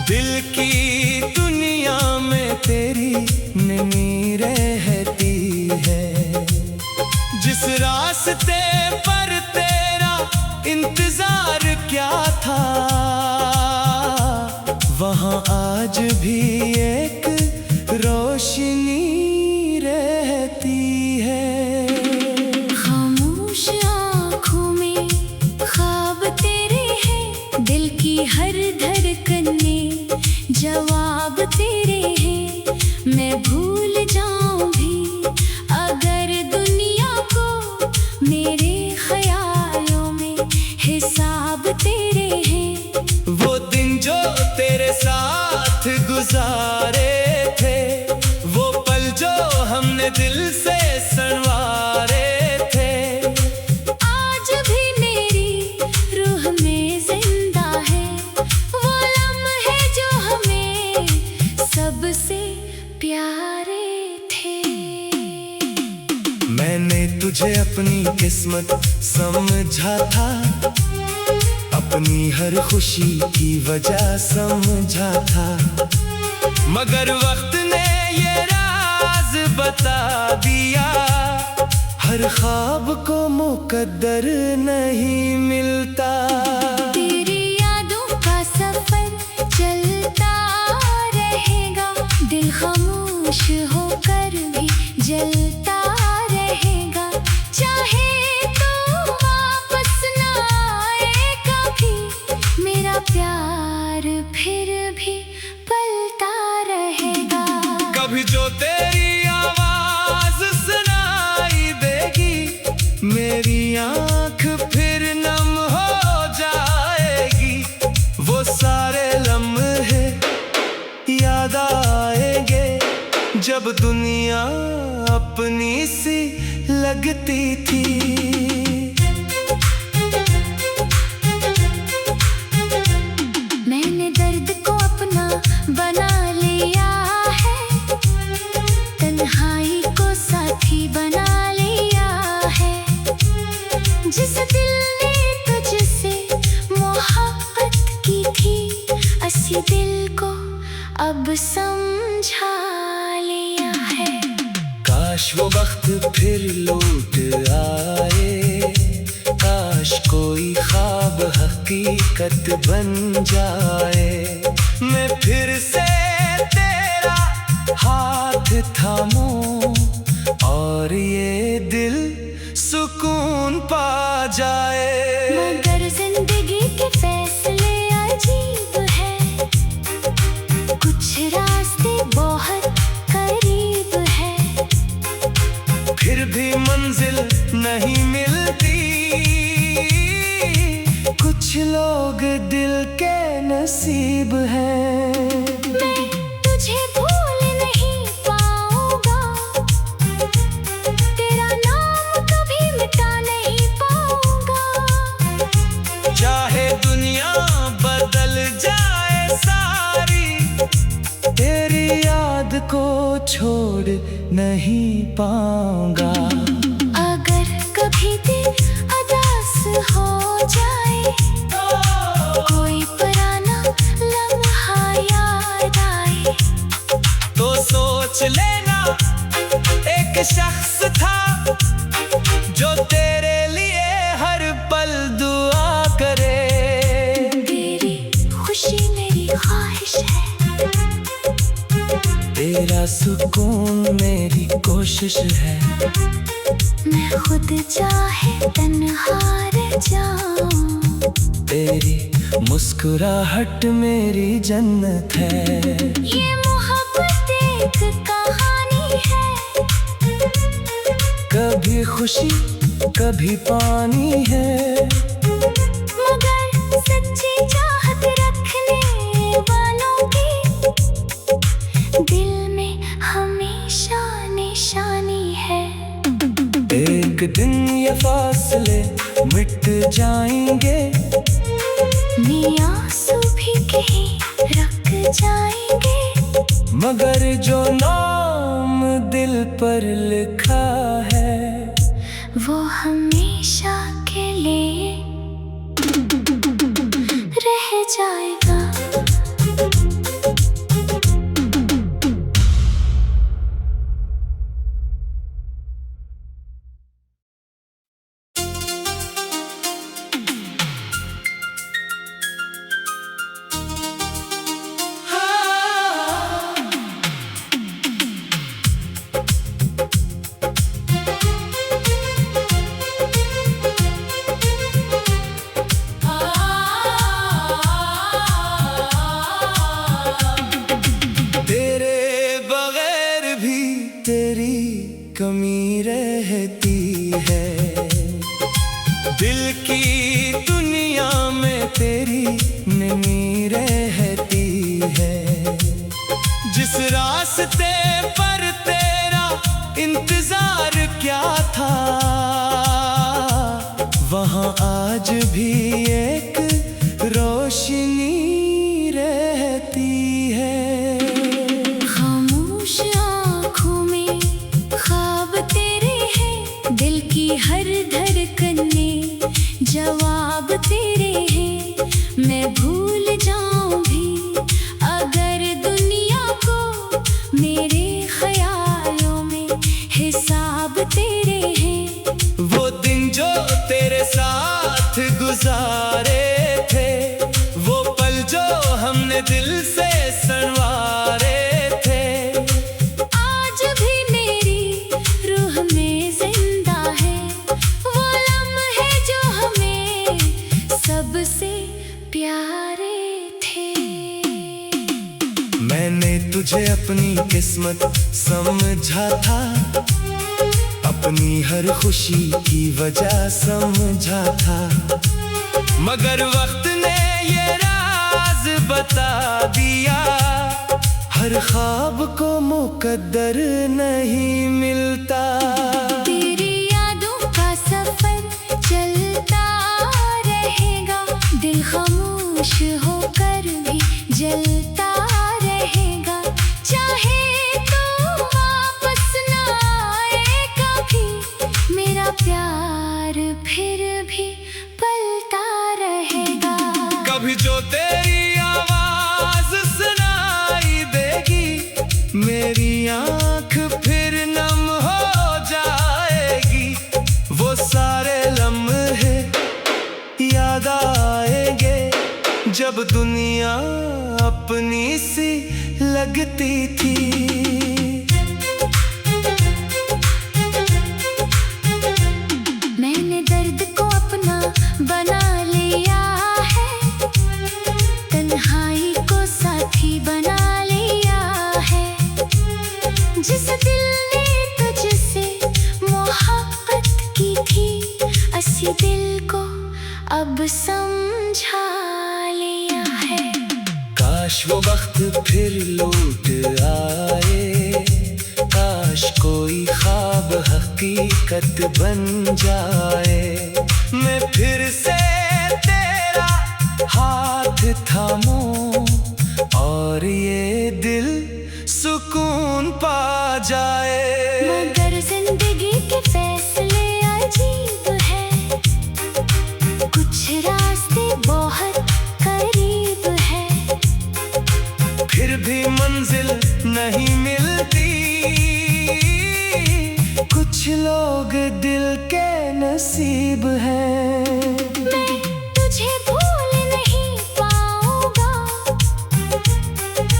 दिल की दुनिया में तेरी नमी रहती है। जिस रास्ते पर तेरा इंतजार क्या था, वहाँ आज भी एक रोशनी रहती है। खामोश आँखों में ख्वाब तेरे हैं, दिल की हर धड़कन में जवाब तेरे हैं। मैं भूल जाऊं भी अगर दुनिया को, मेरे ख्यालों में हिसाब तेरे हैं। वो दिन जो तेरे साथ गुजारे थे, वो पल जो हमने दिल से संवारे थे, आज भी मेरी रूह में जिंदा है। वो लम्हे जो हमें सबसे प्यारे थे। मैंने तुझे अपनी किस्मत समझा था, अपनी हर खुशी की वजह समझा था, मगर वक्त ने ये राज बता दिया, हर ख्वाब को मुकद्दर नहीं मिलता। तेरी यादों का सफर चलता रहेगा, दिल खामोश होकर भी जलता रहेगा। चाहे तो वापस ना आए कभी, मेरा प्यार फिर भी पलता रहेगा। कभी जो तेरी आवाज सुनाई देगी, मेरी आँख फिर नम हो जाएगी। वो सारे लम्हे याद आएंगे, जब दुनिया अपनी सी लगती थी। मैंने दर्द को अपना बना लिया है, तन्हाई को साथी बना लिया है। जिस दिल ने तुझसे मोहब्बत की थी, उसी दिल को अब समझा लिया है। काश वो वक्त फिर लौट आए, काश कोई ख्वाब हकीकत बन जाए। मैं फिर से तेरा हाथ थामूं और ये दिल सुकून पा जाए। मगर जिंदगी के फैसले अजीब है, कुछ रास्ते बहुत करीब है, फिर भी मंजिल नहीं मिलती। कुछ लोग दिल के नसीब हैं। मैं तुझे भूल नहीं पाऊंगा, तेरा नाम कभी मिटा नहीं पाऊंगा। चाहे दुनिया बदल जाए सारी, तेरी याद को छोड़ नहीं पाऊंगा। अगर कभी दिल उदास हो जाए, कोई पुराना लम्हा याद आए, तो सोच लेना एक शख्स था जो तेरे लिए हर पल दुआ करे। तेरी खुशी मेरी ख्वाहिश है, तेरा सुकून मेरी कोशिश है। मैं खुद चाहे तन्हा रह जाऊं, तेरी मुस्कुराहट मेरी जन्नत है। ये मोहब्बत एक कहानी है, कभी खुशी कभी पानी है, मगर सच्ची चाहत रखने वालों की दिल में हमेशा निशानी है। एक दिन ये फासले मिट जाएंगे, आंसू भी कहीं रुक जाएंगे, मगर जो नाम दिल पर लिखा है, वो हमेशा के लिए रह जाएगा। दिल की दुनिया में तेरी नमी रहती है। जिस रास्ते पर तेरा इंतजार क्या था, वहाँ आज भी एक रोशनी रहती है। खामोश आँखों में ख्वाब तेरे हैं, दिल की हर धड़कन में जवाब तेरे हैं। मैं भूल जाऊं भी अगर दुनिया को, मेरे ख्यालों में हिसाब तेरे हैं। वो दिन जो तेरे साथ गुजारे थे, वो पल जो हमने दिल से संवारे थे, आज भी मेरी रूह में जिंदा है। वो लम्हे जो हमें सबसे प्यारे थे। मैंने तुझे अपनी किस्मत समझा था, अपनी हर खुशी की वजह समझा था, मगर वक्त ने ये राज बता दिया, हर ख्वाब को मुकद्दर नहीं मिलता। तेरी यादों का सफर चलता रहेगा, दिल खामोश होकर भी जलता रहेगा। चाहे तो वापस ना आए कभी, मेरा प्यार फिर भी पलता रहेगा। कभी जो तेरी आवाज सुनाई देगी, मेरी आँख फिर नम हो जाएगी। वो सारे लम्हे याद आएंगे, जब दुनिया अपनी सी लगती थी। मैंने दर्द को अपना बना लिया है, तन्हाई को साथी बना लिया है। जिस दिल ने तुझसे मोहब्बत की थी, उसी दिल को अब समझा लिया है। काश वो वक्त फिर लौट आए, काश कोई ख्वाब हकीकत बन जाए। मैं फिर से तेरा हाथ थामूं और ये दिल सुकून पा जाए। मगर जिंदगी के फैसले अजीब है, कुछ रास्ते बहुत करीब है, फिर भी मंजिल नहीं मिलती। कुछ लोग दिल के नसीब हैं। मैं तुझे भूल नहीं पाऊंगा,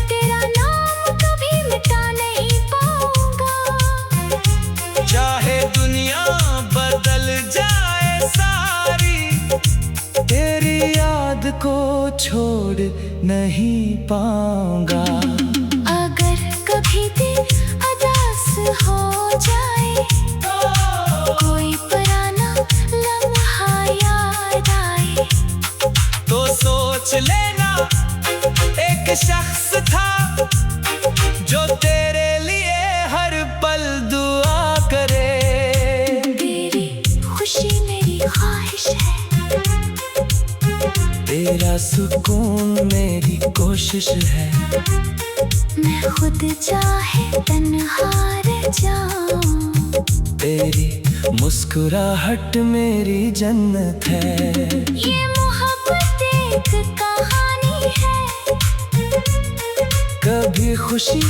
तेरा नाम कभी मिटा नहीं पाऊंगा। चाहे दुनिया बदल जाए सारी, तेरी याद को छोड़ नहीं पाऊंगा। अगर कभी दिल उदास हो जाए, कोई पुराना लम्हा याद आए, तो सोच लेना एक शख्स था जो तेरे लिए हर पल दुआ करे। तेरी खुशी मेरी ख्वाहिश है, तेरा सुकून मेरी कोशिश है। मैं खुद चाहे तन्हा रह जाऊं, तेरी मुस्कुराहट मेरी जन्नत है। ये मोहब्बत एक कहानी है, कभी खुशी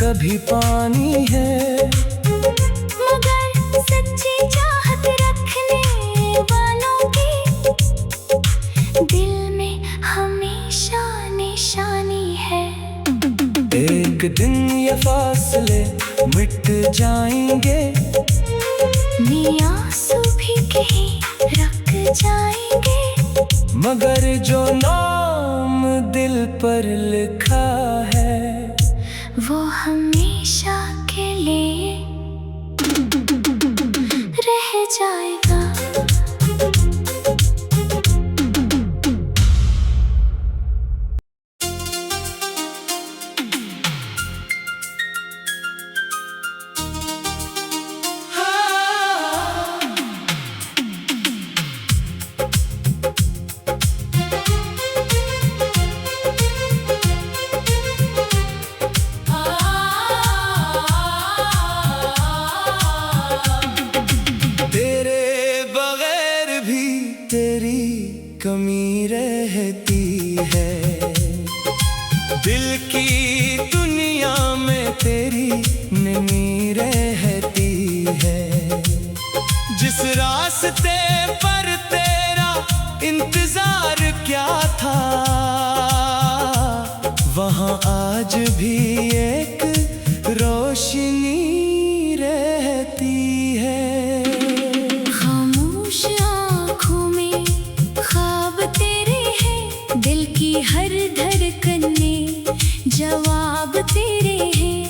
कभी पानी है, मगर सच्ची चाहत रखने वालों की दिल में हमेशा निशानी है। एक दिन ये फासले मिट जाएंगे, आंसू भी कहीं रख जाएंगे, मगर जो नाम दिल पर लिखा है वो हमेशा के लिए रह जाएगा। दिल की दुनिया में तेरी नमी रहती है। जिस रास्ते पर तेरा इंतजार क्या था, वहाँ आज भी एक रोशनी रहती है। खामोश आँखों में ख्वाब तेरे हैं, दिल की हर धड़कन में जवाब तेरे हैं।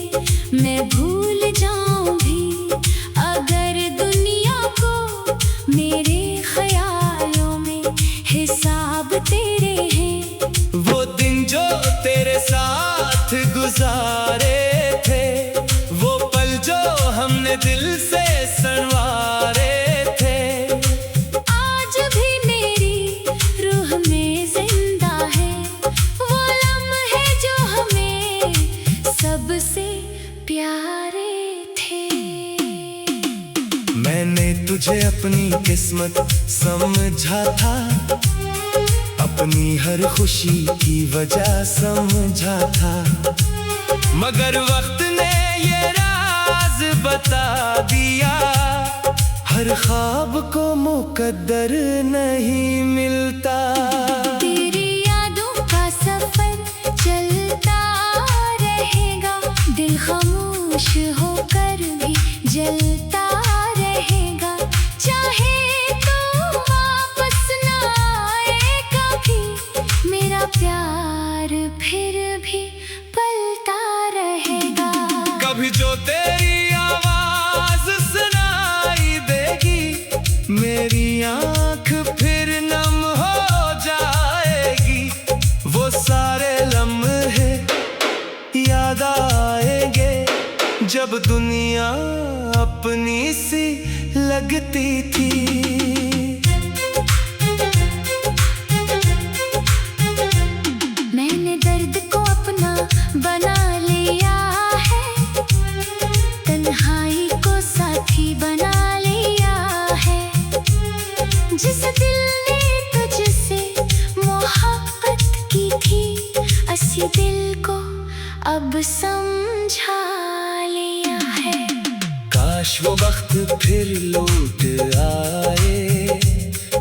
मैं भूल जाऊं भी अगर दुनिया को, मेरे ख्यालों में हिसाब तेरे हैं। वो दिन जो तेरे साथ गुजारे थे, वो पल जो हमने दिल से संवारे थे, आज भी मेरी रूह में जिंदा है। वो लम्हे जो हमें सबसे प्यारे थे। मैंने तुझे अपनी किस्मत समझा था, अपनी हर खुशी की वजह समझा था, मगर वक्त ने ये राज बता दिया, हर ख्वाब को मुकद्दर नहीं मिलता। तेरी यादों का सफर चलता रहेगा, दिल खामोश होकर भी जलता रहेगा। चाहे तो वापस ना आए कभी, मेरा प्यार फिर भी पलता रहेगा। कभी जो तेरी आवाज सुनाई देगी, मेरी आँख फिर नम हो जाएगी। वो सारे लम्हे याद आएंगे, जब दुनिया अपनी सी लगती थी। मैंने दर्द को अपना बना लिया है, तन्हाई को साथी बना लिया है। जिस दिल ने तुझसे मोहब्बत की थी, उसी दिल को अब समझा लिया है। काश वो वक्त फिर लौट आए,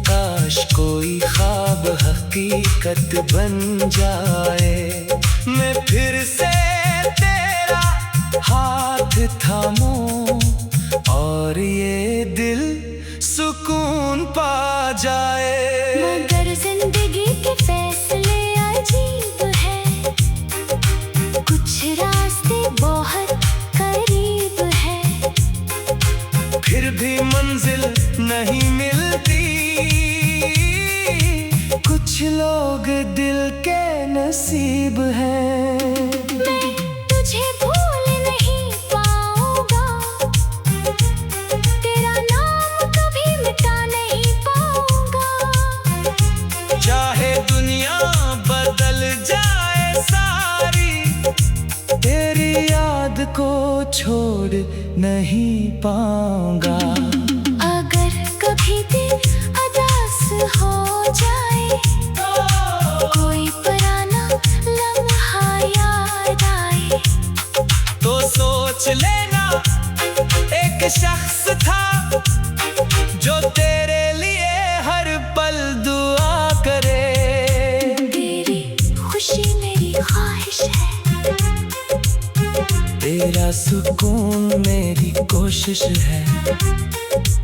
काश कोई ख्वाब हकीकत बन जाए। मैं फिर से तेरा हाथ थामूं और ये दिल सुकून पा जाए। मगर जिंदगी के फैसले अजीब है, कुछ रास्ते बहुत करीब है, फिर भी मंजिल नहीं मिलती। कुछ लोग दिल के नसीब हैं। मैं तुझे भूल नहीं पाऊंगा, तेरा नाम कभी मिटा नहीं पाऊंगा। चाहे दुनिया बदल जाए सारी, तेरी याद को छोड़ नहीं पाऊंगा। अगर कभी दिल उदास हो जाए, कोई पुराना लम्हा याद आए, तो सोच लेना एक शख्स था जो तेरे लिए हर पल दुआ करे। तेरी खुशी मेरी ख्वाहिश है, तेरा सुकून मेरी कोशिश है।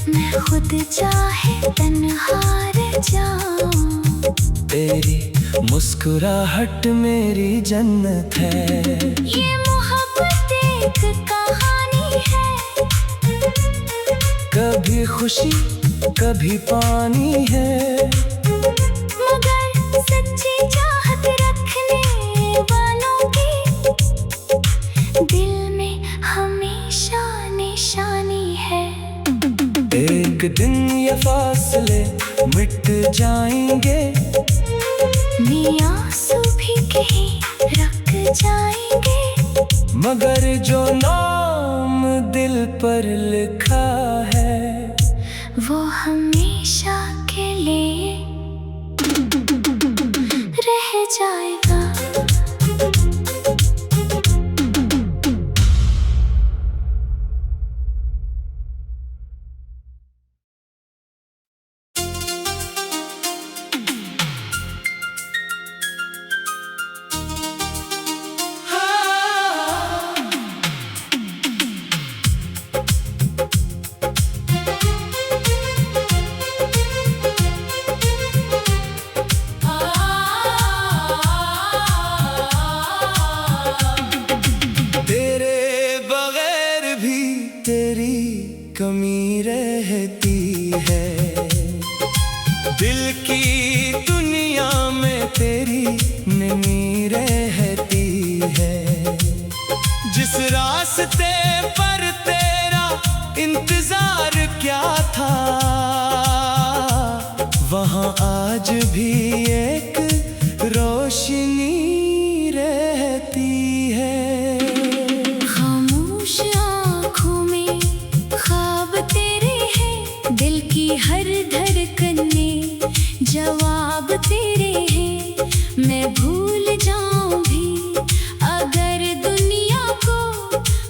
मैं खुद चाहे तन्हा रह जाऊं, तेरी मुस्कुराहट मेरी जन्नत है। ये मोहब्बत एक कहानी है, कभी खुशी कभी पानी है, मगर सच्ची चाहत रखने वालों की दिल में हमेशा निशानी है। एक दिन ये फासले मिट जाएंगे, आंसू भी कहीं रख जाएंगे, मगर जो नाम दिल पर लिखा है वो हमेशा के लिए रह जाएगा। रहती है। जिस रास्ते पर तेरा इंतजार क्या था, वहाँ आज भी एक रोशनी रहती है। खामोश आँखों में ख्वाब तेरे हैं, दिल की हर धड़कन में जवाब तेरे हैं। मैं भूल जाऊं भी अगर दुनिया को,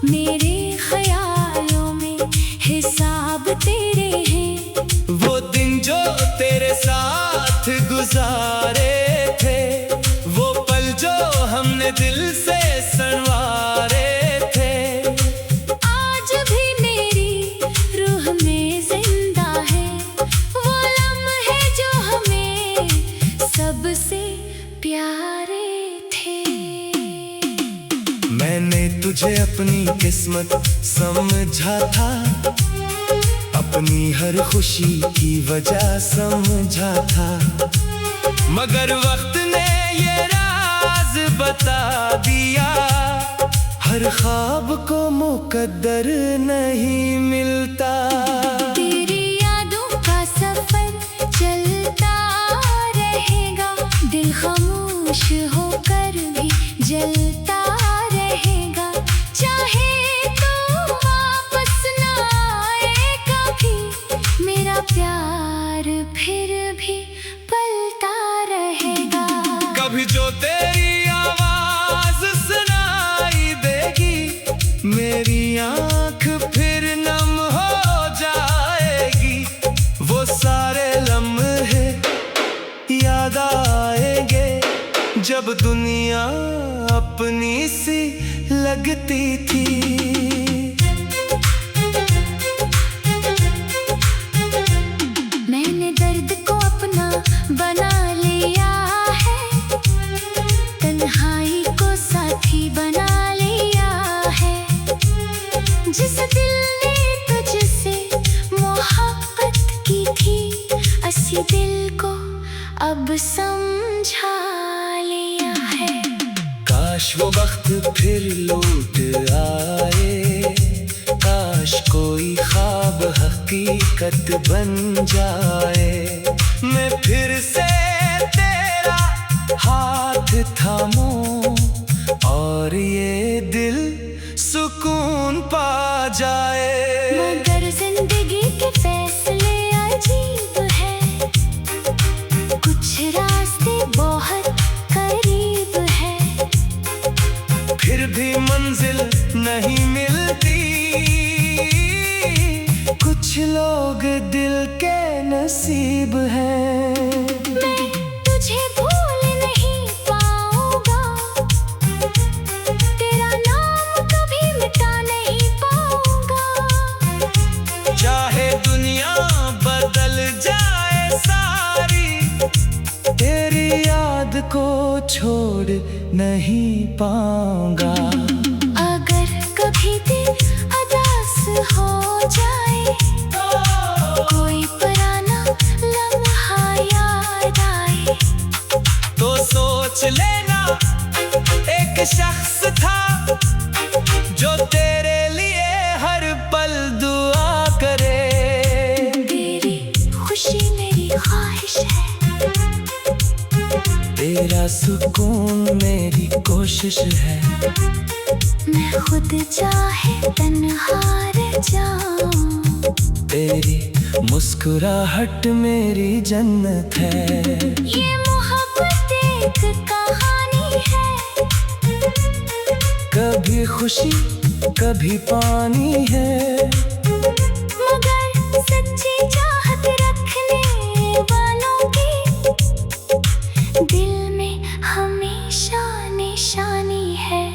मेरे ख्यालों में हिसाब तेरे हैं। वो दिन जो तेरे साथ गुजारे थे, वो पल जो हमने दिल से संवारे थे, आज भी मेरी रूह में जिंदा है। वो लम्हे जो हमें सबसे प्यारे थे। मैंने तुझे अपनी किस्मत समझा था, अपनी हर खुशी की वजह समझा था, मगर वक्त ने ये राज बता दिया, हर ख्वाब को मुकद्दर नहीं मिलता। तेरी यादों का सफर चलता रहेगा, दिल खामोश होकर भी जलता रहेगा। चाहे तो वापस ना आए कभी, मेरा प्यार फिर भी पलता रहेगा। कभी जो तेरी आवाज सुनाई देगी, मेरी आँख फिर नम हो जाएगी। वो सारे लम्हे याद आएंगे, जब दुनिया अपनी सी लगती थी। मैंने दर्द को अपना बना लिया है, तन्हाई को साथी बना लिया है। जिस दिल ने तुझसे मोहब्बत की थी, उसी दिल को अब समझा लिया है। काश वो वक्त फिर लौट आए, काश कोई ख्वाब हकीकत बन जाए। मैं फिर से तेरा हाथ थामूं और ये दिल सुकून पा जाए। मगर जिंदगी के फैसले अजीब है, कुछ रास्ते बहुत करीब है, फिर भी मंजिल नहीं मिलती। कुछ लोग दिल के नसीब हैं। मैं तुझे भूल नहीं पाऊंगा, तेरा नाम कभी मिटा नहीं पाऊंगा। चाहे दुनिया बदल जाए सारी, तेरी याद को छोड़ नहीं पाऊंगा। अगर कभी दिल उदास हो जाए, कोई पुराना लम्हा याद आए, तो सोच लेना एक शख्स था जो तेरे लिए हर पल दुआ करे। तेरी खुशी मेरी ख्वाहिश है, तेरा सुकून मेरी कोशिश है। मैं खुद चाहे तन्हा रह जाऊं, तेरी मुस्कुराहट मेरी जन्नत है। ये मोहब्बत एक कहानी है, कभी खुशी कभी पानी है, मगर सच्ची चाहत रखने वालों की दिल में हमेशा निशानी है।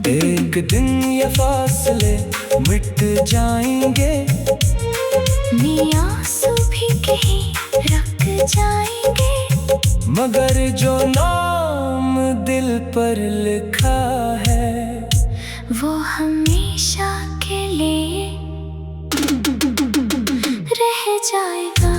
एक दिन ये फासले मिट जाएंगे, आंसू भी कहीं रख जाएंगे, मगर जो नाम दिल पर लिखा है, वो हमेशा के लिए रह जाएगा।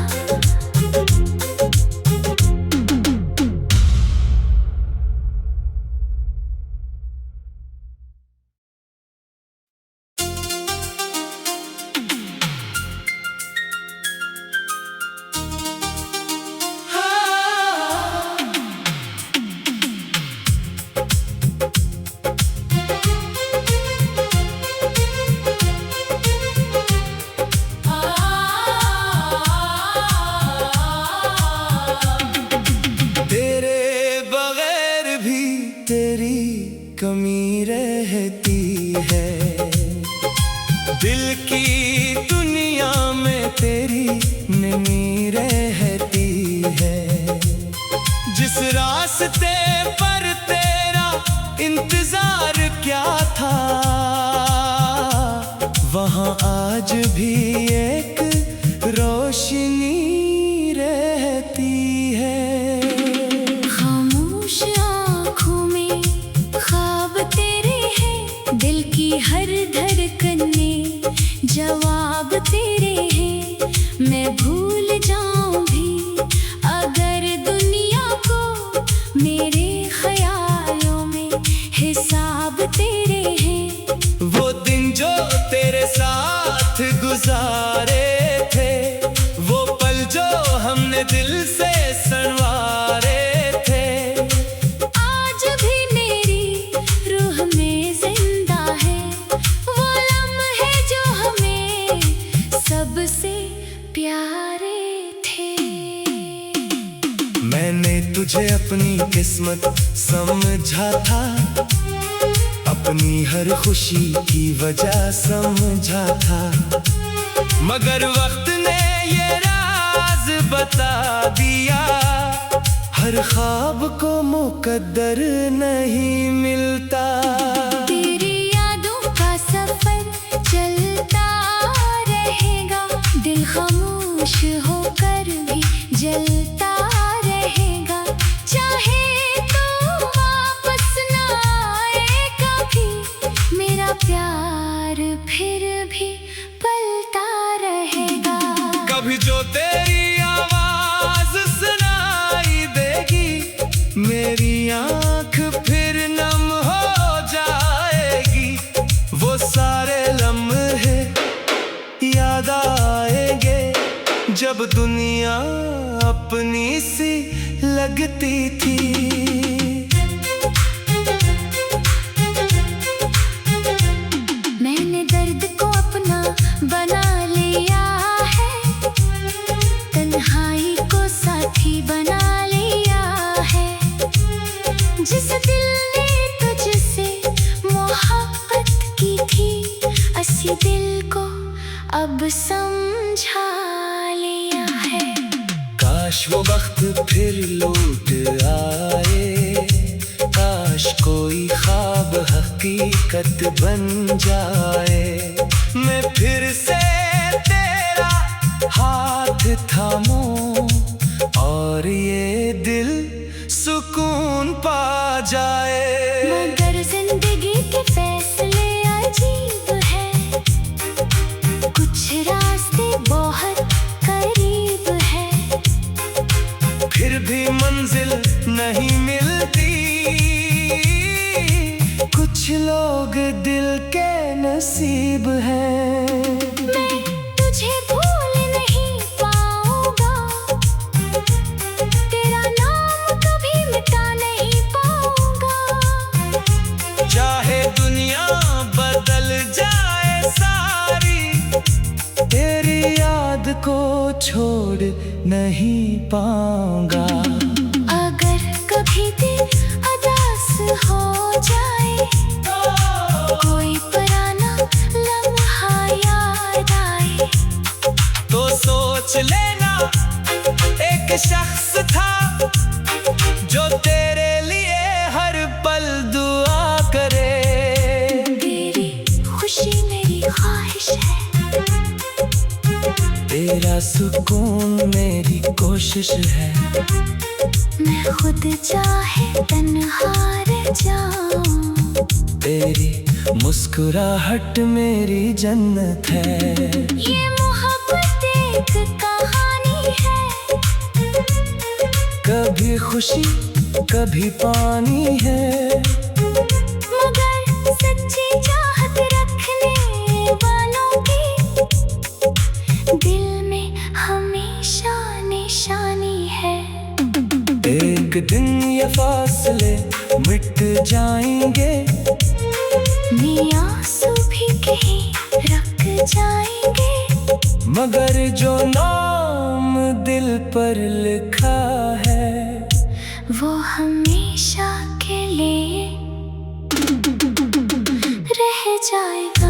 तेरी कमी रहती है। दिल की दुनिया में तेरी नमी रहती है। जिस रास्ते पर तेरा इंतजार क्या था, वहाँ आज भी एक रोशनी रहती है। खामोश आँखों में ख्वाब तेरे हैं, दिल की हर धड़कन में जवाब तेरे हैं। मैं भूल जाऊं भी अगर दुनिया को, मेरे ख्यालों में हिसाब तेरे हैं। वो दिन जो तेरे साथ गुजारे थे, वो पल जो हमने दिल से संवारे थे, आज भी मेरी रूह में जिंदा है। वो लम्हे जो हमें सबसे प्यारे थे। मैंने तुझे अपनी किस्मत समझा था, अपनी हर खुशी की वजह समझा था, मगर वक्त ने ये राज बता दिया, हर ख्वाब को मुकद्दर नहीं मिलता। तेरी यादों का सफर चलता रहेगा, दिल खामोश होकर भी जलता रहेगा। चाहे तो वापस ना आए कभी, मेरा प्यार फिर भी पलता रहेगा। कभी जो तेरी आवाज सुनाई देगी, मेरी आँख फिर नम हो जाएगी। वो सारे लम्हे याद आएंगे, जब दुनिया अपनी सी लगती थी। मैंने दर्द को अपना बना लिया है, तन्हाई को साथी बना लिया है। जिस दिल ने तुझसे मोहब्बत की थी, असी दिल को अब समझा लिया है। काश वो वक्त फिर लौट आए, काश कोई ख्वाब हकीकत बन जाए। मैं फिर से तेरा हाथ थामूं और ये दिल सुकून पा जाए। मगर जिंदगी के फैसले अजीब है, कुछ रास्ते बहुत करीब है, फिर भी मंजिल नहीं मिलती। कुछ लोग दिल के नसीब हैं। मैं तुझे भूल नहीं पाऊंगा, तेरा नाम कभी मिटा नहीं पाऊंगा। चाहे दुनिया बदल जाए सारी, तेरी याद को छोड़ नहीं पाऊंगा। अगर कभी दिल उदास हो जाए, कोई पुराना लम्हा याद आए, तो सोच लेना एक शख्स था जो तेरे लिए हर पल दुआ करे। तेरी खुशी मेरी ख्वाहिश है, तेरा सुकून मेरी कोशिश है। मैं खुद चाहे तन्हा रह जाऊं, तेरी मुस्कुराहट मेरी जन्नत है। ये मोहब्बत एक कहानी है, कभी खुशी कभी पानी है, मगर सच्ची चाहत रखने वालों की दिल में हमेशा निशानी है। एक दिन ये फासले मिट जाएंगे, आंसू भी कहीं रख जाएंगे, मगर जो नाम दिल पर लिखा है वो हमेशा के लिए जाएगा।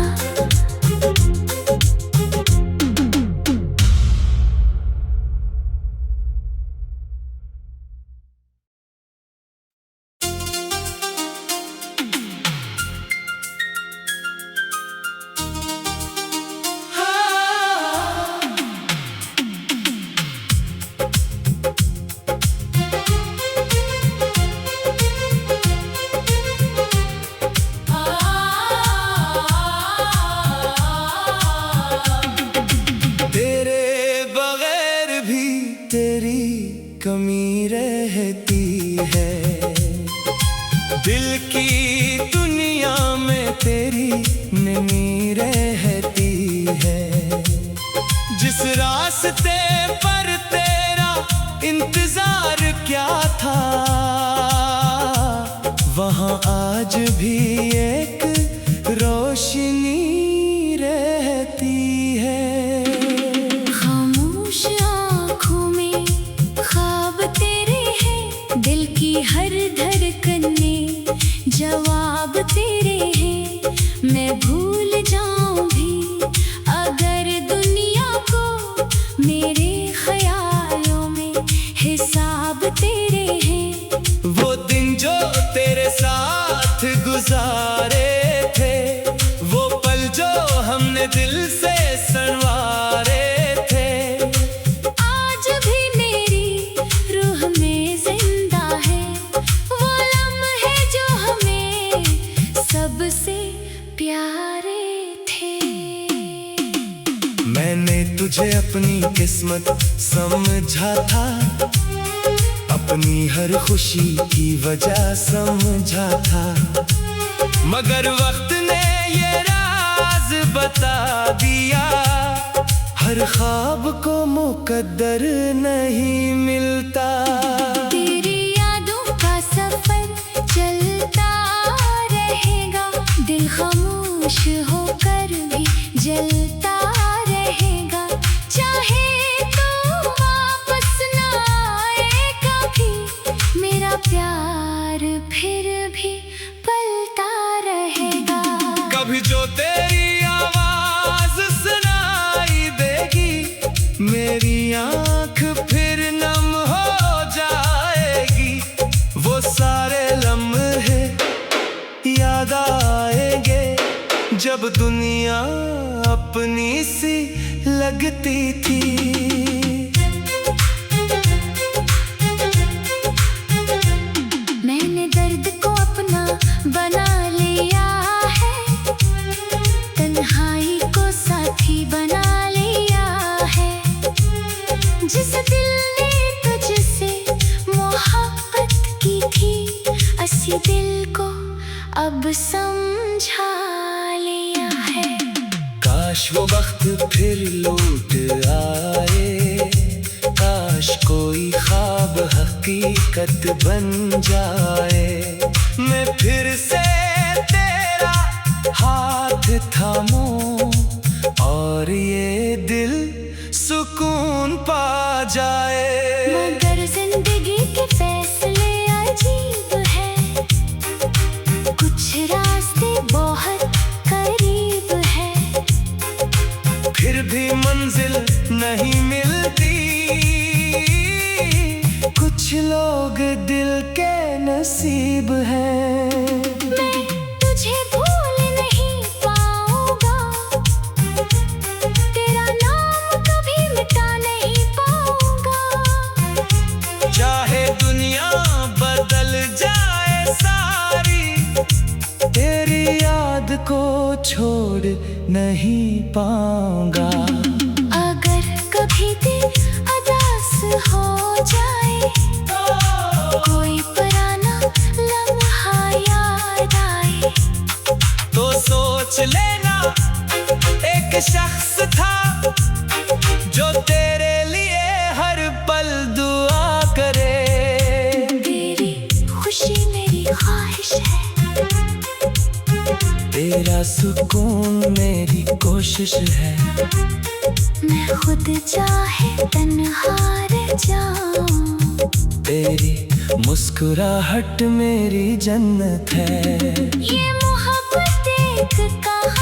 तेरे बगैर भी तेरी कमी रहती है, दिल की दुनिया में तेरी नमी रहती है। जिस रास्ते पर तेरा इंतजार क्या था, वहाँ आज भी एक रोशनी रहती है। खामोश आँखों में ख्वाब तेरे हैं, दिल की हर धड़कन में जवाब तेरे हैं। मैं भूल जाऊं भी अगर दुनिया को, मेरे ख्यालों में हिसाब तेरे हैं। वो दिन जो तेरे साथ गुजारे थे, वो पल जो हमने दिल से संवारे थे, आज भी मेरी रूह में जिंदा है। वो लम्हे जो हमें सबसे प्यारे थे। मैंने तुझे अपनी किस्मत समझा था, अपनी हर खुशी की वजह समझा था, मगर वक्त ने ये राज बता दिया, हर ख्वाब को मुकद्दर नहीं मिलता। तेरी यादों का सफर चलता रहेगा, दिल खामोश होकर भी जलता रहेगा। चाहे तो वापस ना आए कभी, मेरा प्यार फिर भी पलता रहेगा। कभी जो तेरी आवाज सुनाई देगी, मेरी आँख फिर नम हो जाएगी। वो सारे लम्हे याद आएंगे, जब दुनिया अपनी सी लगती थी। मैंने दर्द को अपना बना लिया है, तन्हाई को साथी बना लिया है। जिस दिल ने तुझसे मोहब्बत की थी, उसी दिल को अब समझा लिया है। काश वो वक्त फिर लौट आए, काश कोई ख्वाब हकीकत बन जाए। मैं फिर से तेरा हाथ थामूं और ये दिल सुकून पा जाए। मगर जिंदगी के फैसले अजीब है, कुछ रास्ते बहुत करीब है, फिर भी मंजिल नहीं मिलती। कुछ लोग दिल के नसीब हैं। मैं तुझे भूल नहीं पाऊंगा, तेरा नाम कभी मिटा नहीं पाऊंगा। चाहे दुनिया बदल जाए सारी, तेरी याद को छोड़ नहीं पाऊंगा। अगर कभी दिल उदास हो जाए, कोई पुराना लम्हा याद आए, तो सोच लेना एक शख्स था जो तेरे लिए हर पल दुआ करे। तेरी खुशी मेरी ख्वाहिश है, तेरा सुकून मेरी कोशिश है। मैं खुद चाहे तन्हा रह जाऊं, तेरी मुस्कुराहट मेरी जन्नत है। ये मोहब्बत एक कहानी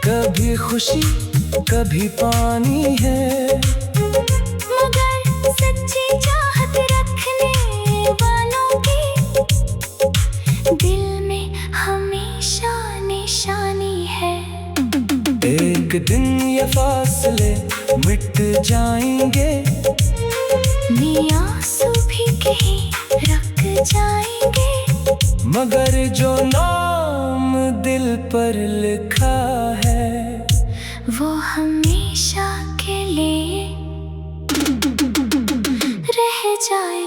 कभी खुशी कभी पानी है, मगर सच्ची चाहत रखने वालों की दिल में हमेशा निशानी है। एक दिन ये फासले मिट जाएंगे, ये आंसू भी कहीं रुक जाएंगे, मगर जो नाम दिल पर लिखा है वो हमेशा के लिए रह जाए।